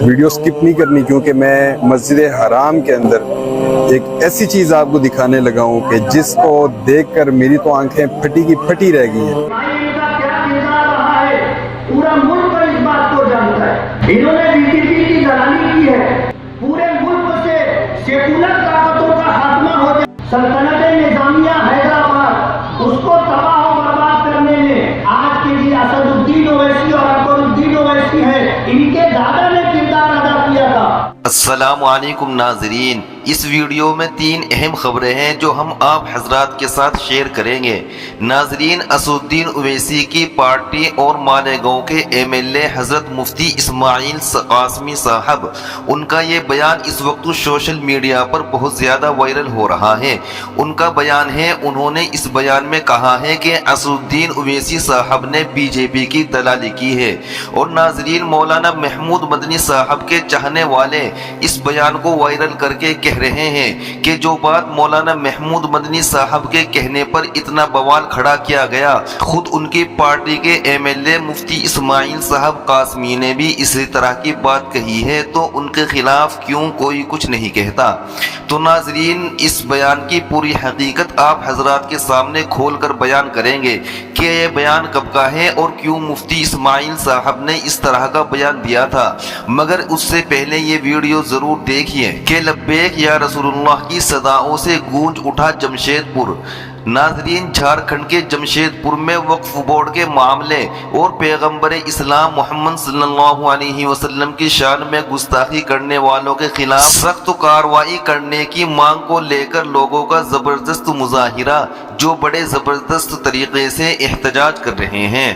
Video skip نہیں کرنی، کیونکہ میں مسجد حرام کے اندر ایک ایسی چیز آپ کو دکھانے لگا ہوں کہ جس کو دیکھ کر میری تو آنکھیں پھٹی کی پھٹی رہ گئی ہیں۔ پورا ملک اس بات کو جانتا ہے، انہوں نے بی جے پی کی دلالی کی ہے، پورے ملک سے سیکولر طاقتوں کا خاتمہ ہو جائے۔ سلطنت نظامیہ حیدرآباد اس کو تباہ و برباد کرنے میں آج کے لیے اسد الدین اویسی اور اکبر الدین اویسی ہیں، ان کے دادا نے کردار ادا کیا تھا۔ السلام علیکم ناظرین، اس ویڈیو میں 3 اہم خبریں ہیں جو ہم آپ حضرات کے ساتھ شیئر کریں گے۔ ناظرین، اسد الدین اویسی کی پارٹی اور مالیگاؤں کے ایم ایل اے حضرت مفتی اسماعیل قاسمی صاحب، ان کا یہ بیان اس وقت سوشل میڈیا پر بہت زیادہ وائرل ہو رہا ہے۔ ان کا بیان ہے، انہوں نے اس بیان میں کہا ہے کہ اسد الدین اویسی صاحب نے بی جے پی کی دلالی کی ہے، اور ناظرین، مولانا محمود مدنی صاحب کے چاہنے والے اس بیان کو وائرل کر کے کہہ رہے ہیں کہ جو بات مولانا محمود مدنی صاحب کے کہنے پر اتنا بوال کھڑا کیا گیا، خود ان کی پارٹی کے M L A Mufti Ismail صاحب قاسمی نے بھی اسی طرح کی بات کہی ہے، تو ان کے خلاف کیوں کوئی کچھ نہیں کہتا؟ تو ناظرین، اس بیان کی پوری حقیقت آپ حضرات کے سامنے کھول کر بیان کریں گے کہ یہ بیان کب کا ہے اور کیوں مفتی اسماعیل صاحب نے اس طرح کا بیان دیا تھا۔ مگر اس سے پہلے یہ ویڈیو ضرور دیکھیے کہ لبیک یا رسول اللہ کی صداؤں سے گونج اٹھا جمشید پور۔ ناظرین، جھارکھنڈ کے جمشید پور میں وقف بورڈ کے معاملے اور پیغمبر اسلام محمد صلی اللہ علیہ وسلم کی شان میں گستاخی کرنے والوں کے خلاف سخت کارروائی کرنے کی مانگ کو لے کر لوگوں کا زبردست مظاہرہ، جو بڑے زبردست طریقے سے احتجاج کر رہے ہیں۔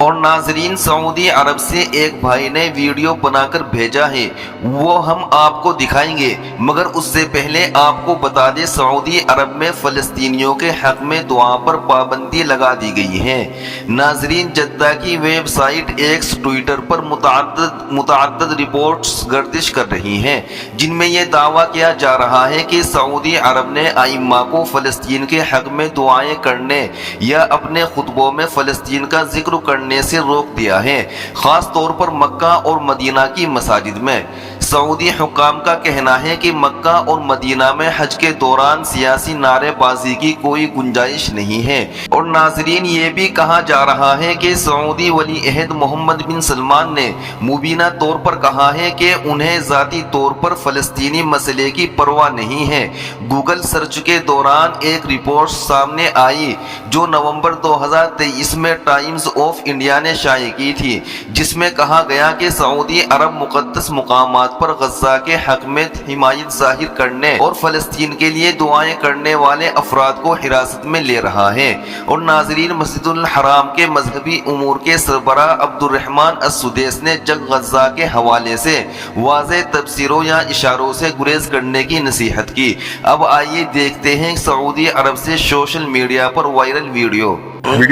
اور ناظرین، سعودی عرب سے ایک بھائی نے ویڈیو بنا کر بھیجا ہے، وہ ہم آپ کو دکھائیں گے، مگر اس سے پہلے آپ کو بتا دیں سعودی عرب میں فلسطینیوں کے حق میں دعا پر پابندی لگا دی گئی ہے۔ ناظرین، جدہ کی ویب سائٹ ایکس ٹویٹر پر متعدد رپورٹس گردش کر رہی ہیں، جن میں یہ دعویٰ کیا جا رہا ہے کہ سعودی عرب نے ائمہ کو فلسطین کے حق میں دعائیں کرنے یا اپنے خطبوں میں فلسطین کا ذکر کرنے سے روک دیا ہے، خاص طور پر مکہ اور مدینہ کی مساجد میں۔ سعودی حکام کا کہنا ہے کہ مکہ اور مدینہ میں حج کے دوران سیاسی نعرے بازی کی کوئی گنجائش نہیں ہے، اور ناظرین، یہ بھی کہا جا رہا ہے کہ سعودی ولی عہد محمد بن سلمان نے مبینہ طور پر کہا ہے کہ انہیں ذاتی طور پر فلسطینی مسئلے کی پرواہ نہیں ہے۔ گوگل سرچ کے دوران ایک رپورٹ سامنے آئی جو نومبر 2023 میں ٹائمز آف انڈیا نے شائع کی تھی، جس میں کہا گیا کہ سعودی عرب مقدس مقامات پر غزہ کے حق میں حمایت ظاہر کرنے اور فلسطین کے لیے دعائیں کرنے والے افراد کو حراست میں لے رہا ہے۔ اور ناظرین، مسجد الحرام کے مذہبی امور کے سربراہ عبد الرحمن السدیس نے جنگ غزہ کے حوالے سے واضح تبصروں یا اشاروں سے گریز کرنے کی نصیحت کی۔ اب آئیے دیکھتے ہیں سعودی عرب سے سوشل میڈیا پر وائرل ویڈیو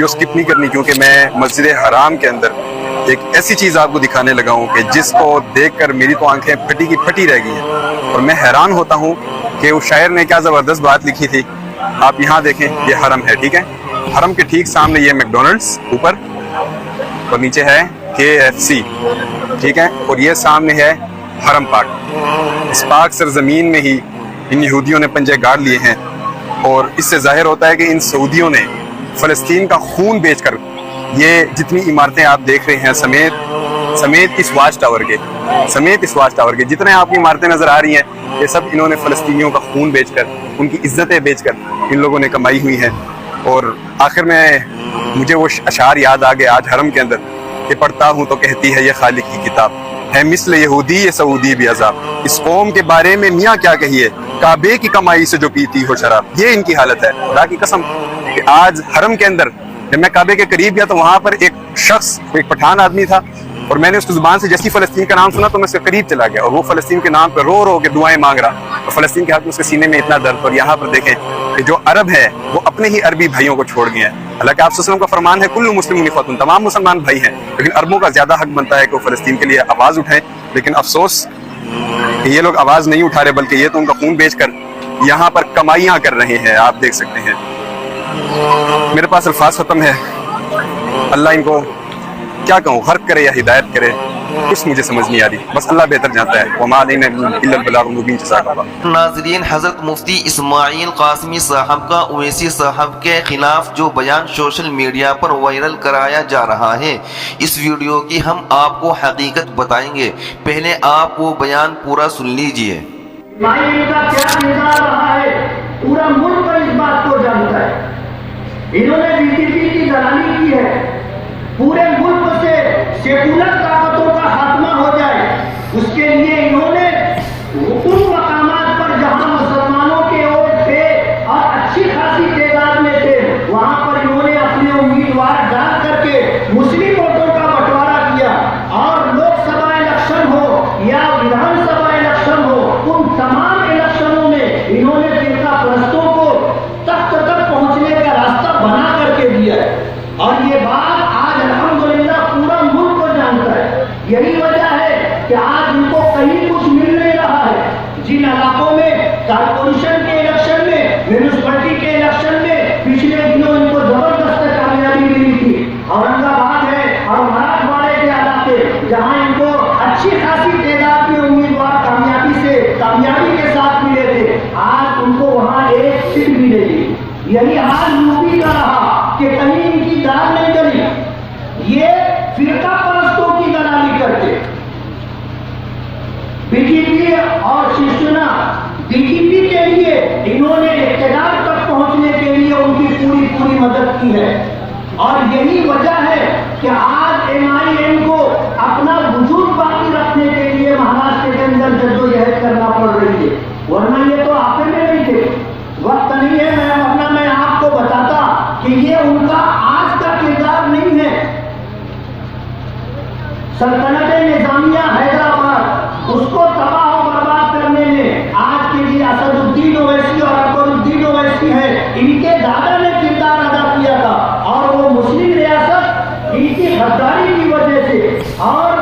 سکپ نہیں کرنی، کیونکہ میں مسجد حرام کے اندر ایک ایسی چیز آپ کو دکھانے لگا ہوں کہ جس کو دیکھ کر میری تو آنکھیں پھٹی کی پھٹی رہ گئی ہیں، اور میں حیران ہوتا ہوں کہ اس شاعر نے کیا زبردست بات لکھی تھی۔ آپ یہاں دیکھیں، یہ حرم ہے، ٹھیک ہے؟ حرم کے ٹھیک سامنے یہ میکڈونلڈس اوپر، اور نیچے ہے KFC، ٹھیک ہے؟ اور یہ سامنے ہے حرم پاک۔ اس پاک سرزمین میں ہی ان یہودیوں نے پنجے گاڑ لیے ہیں، اور اس سے ظاہر ہوتا ہے کہ ان سعودیوں نے فلسطین کا خون بیچ کر یہ جتنی عمارتیں آپ دیکھ رہے ہیں سمیت اس واچ ٹاور کے جتنے آپ کی عمارتیں نظر آ رہی ہیں، یہ سب انہوں نے فلسطینیوں کا خون بیچ کر، ان کی عزتیں بیچ کر ان لوگوں نے کمائی ہوئی ہیں۔ اور آخر میں مجھے وہ اشعار یاد آ گئے آج حرم کے اندر کہ پڑھتا ہوں تو کہتی ہے یہ خالق کی کتاب ہے، مثل یہودی یہ سعودی بھی عذاب، اس قوم کے بارے میں میاں کیا کہیے، کعبے کی کمائی سے جو پیتی ہو شراب۔ یہ ان کی حالت ہے، خدا کی قسم کہ آج حرم کے اندر جب میں کعبے کے قریب گیا تو وہاں پر ایک شخص، ایک پٹھان آدمی تھا، اور میں نے اس کی زبان سے جیسی فلسطین کا نام سنا تو میں اس کے قریب چلا گیا، اور وہ فلسطین کے نام پہ رو رو کے دعائیں مانگ رہا، اور فلسطین کے حق میں اس کے سینے میں اتنا درد۔ اور یہاں پر دیکھیں کہ جو عرب ہے وہ اپنے ہی عربی بھائیوں کو چھوڑ گئے ہیں۔ حالانکہ آپ صلی اللہ علیہ وسلم کا فرمان ہے کل مسلم خاتون، تمام مسلمان بھائی ہیں، لیکن عربوں کا زیادہ حق بنتا ہے کہ وہ فلسطین کے لیے آواز اٹھائیں۔ لیکن افسوس کہ یہ لوگ آواز نہیں اٹھا رہے، بلکہ یہ تو ان کا خون بیچ کر یہاں پر کمائیاں کر رہے ہیں، آپ دیکھ سکتے ہیں۔ میرے پاس الفاظ ختم ہے، اللہ ان کو کیا کہوں، غرق کرے یا ہدایت کرے، کچھ مجھے سمجھ نہیں آ رہی، بس اللہ بہتر جانتا ہے۔ وما علینا الا البلاغ المبین۔ جزاک اللہ۔ ناظرین، حضرت مفتی اسماعیل قاسمی صاحب کا اویسی صاحب کے خلاف جو بیان سوشل میڈیا پر وائرل کرایا جا رہا ہے، اس ویڈیو کی ہم آپ کو حقیقت بتائیں گے، پہلے آپ وہ بیان پورا سن لیجئے۔ اسماعیل کا کیا کردار رہا ہے پورا ملک اس بات کو جانتا ہے۔ انہوں نے بی جے پی کی دلالی کی ہے، پورے ملک سے سیکولر طاقتوں کا خاتمہ ہو جائے، اس کے لیے انہوں نے ان مقامات پر جہاں مسلمانوں کے ووٹ تھے اور اچھی خاصی تعداد میں تھے، وہاں پر انہوں نے اپنے امیدوار ڈال کر کے مسلم ووٹوں کا بٹوارا کیا، اور لوک سبھا الیکشن ہو یا ودھان سبھا الیکشن ہو، ان تمام الیکشنوں میں انہوں نے فرقہ پرستوں کو تخت تک پہنچنے کا راستہ بنا کر کے دیا ہے۔ اور یہ بات آج الحمدللہ پورا ملک کو جانتا ہے۔ یہی وجہ ہے کہ آج ان کو کہیں کچھ مل نہیں رہا ہے۔ جن علاقوں میں کارپوریشن کے الیکشن میں، میونسپلٹی کے الیکشن میں پچھلے دنوں ان کو زبردست کامیابی ملی تھی، اورنگ آباد ہے اور مراٹھ واڑے کے علاقے جہاں ان کو اچھی خاصی تعداد میں امیدوار کامیابی کے ساتھ ملے تھے، آج ان کو وہاں ایک سیٹ بھی نہیں ملی۔ یہی حال یوپی کا رہا کہ کہیں ان کی دال نہیں گلی، یہ فرقہ پرستوں کی دلالی کرتے۔ بی جے پی اور شیوسینا، بی جے پی کے لیے انہوں نے اقتدار تک پہنچنے کے لیے ان کی پوری مدد کی ہے، اور یہی وجہ ہے کہ آج ایم آئی ایم کو اپنا وجود باقی رکھنے کے لیے مہاراشٹر کے اندر جدوجہد کرنا پڑ رہی ہے، ورنہ یہ تو آپے میں نہیں تھے۔ وقت نہیں ہے میں آپ کو بتاتا کہ یہ ان کا آج کا کردار نہیں ہے۔ سلطنت نظامیہ حیدرآباد، اس کو تباہ و برباد کرنے میں آج کے لیے اسد الدین اویسی اور اکبر الدین اویسی ہے، ان کے دادا نے کردار ادا کیا تھا، اور وہ مسلم ریاست ان کی غداری کی وجہ سے اور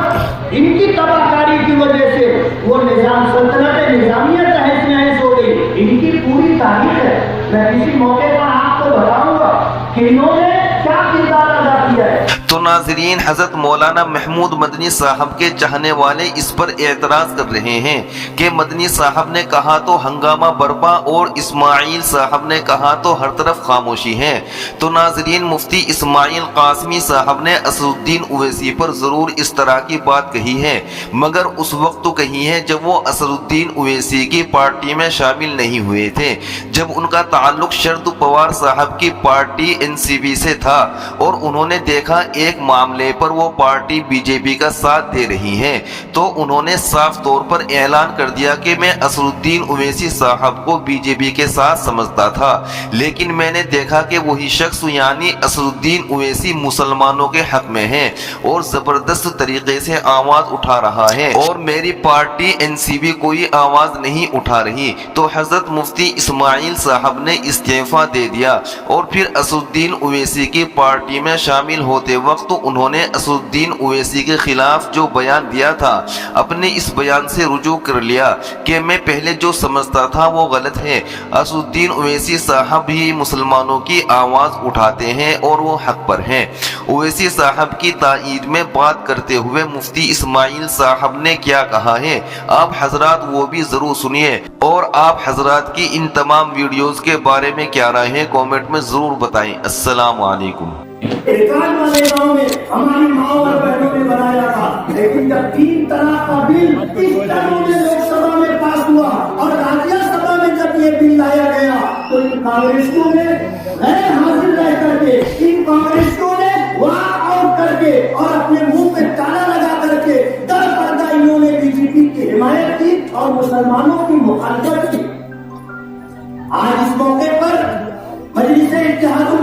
ان کی تباہ کاری کی وجہ سے وہ نظام سلطنت نظامیہ تہس نہس ہو گئی۔ ان کی پوری تاریخ ہے، میں کسی موقع پر آپ کو بتاؤں گا کہ انہوں نے کیا کردار ادا کیا ہے۔ تو ناظرین، حضرت مولانا محمود مدنی صاحب کے چاہنے والے اس پر اعتراض کر رہے ہیں کہ مدنی صاحب نے کہا تو ہنگامہ برپا اور اسماعیل صاحب نے کہا تو ہر طرف خاموشی ہے۔ تو ناظرین، مفتی اسماعیل قاسمی صاحب نے اسد الدین اویسی پر ضرور اس طرح کی بات کہی ہے، مگر اس وقت تو کہی ہے جب وہ اسد الدین اویسی کی پارٹی میں شامل نہیں ہوئے تھے، جب ان کا تعلق شرد پوار صاحب کی پارٹی NCP سے تھا، اور انہوں نے دیکھا ایک معاملے پر وہ پارٹی بی جے پی کا ساتھ دے رہی ہے، تو انہوں نے صاف طور پر اعلان کر دیا کہ میں اسد الدین اویسی صاحب کو بی جے پی کے ساتھ سمجھتا تھا، لیکن میں نے دیکھا کہ وہی شخص یعنی اسد الدین اویسی مسلمانوں کے حق میں ہے اور زبردست طریقے سے آواز اٹھا رہا ہے، اور میری پارٹی NCP کوئی آواز نہیں اٹھا رہی، تو حضرت مفتی اسماعیل صاحب نے استعفیٰ دے دیا، اور پھر اسد الدین اویسی کی پارٹی میں شامل ہوتے وقت انہوں نے اسد الدین اویسی کے خلاف جو بیان دیا تھا، اپنے اس بیان سے رجوع کر لیا کہ میں پہلے جو سمجھتا تھا وہ غلط ہے، اسد الدین اویسی صاحب بھی مسلمانوں کی آواز اٹھاتے ہیں اور وہ حق پر ہیں۔ اویسی صاحب کی تائید میں بات کرتے ہوئے مفتی اسماعیل صاحب نے کیا کہا ہے، آپ حضرات وہ بھی ضرور سنیے، اور آپ حضرات کی ان تمام ویڈیوز کے بارے میں کیا رائے ہیں کامنٹ میں ضرور بتائیں۔ السلام علیکم۔ ایکان والے گاؤں میں ہماری ماں اور بہنوں نے بنایا تھا، لیکن جب 3 طلاق کا بل اس ٹرموں میں لوک سبھا میں پاس ہوا اور راجیہ سبھا میں جب یہ بل لایا گیا تو ان کانگریسوں نے غیر حاضر رہ کر کے، ان کانگریسوں نے واک آؤٹ کر کے اور اپنے منہ پہ تالا لگا کر کے در پردہ انہوں نے بی جے پی کی حمایت کی اور مسلمانوں کی مخالفت کی۔ آج اس موقع پر مجلس اتحاد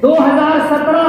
2017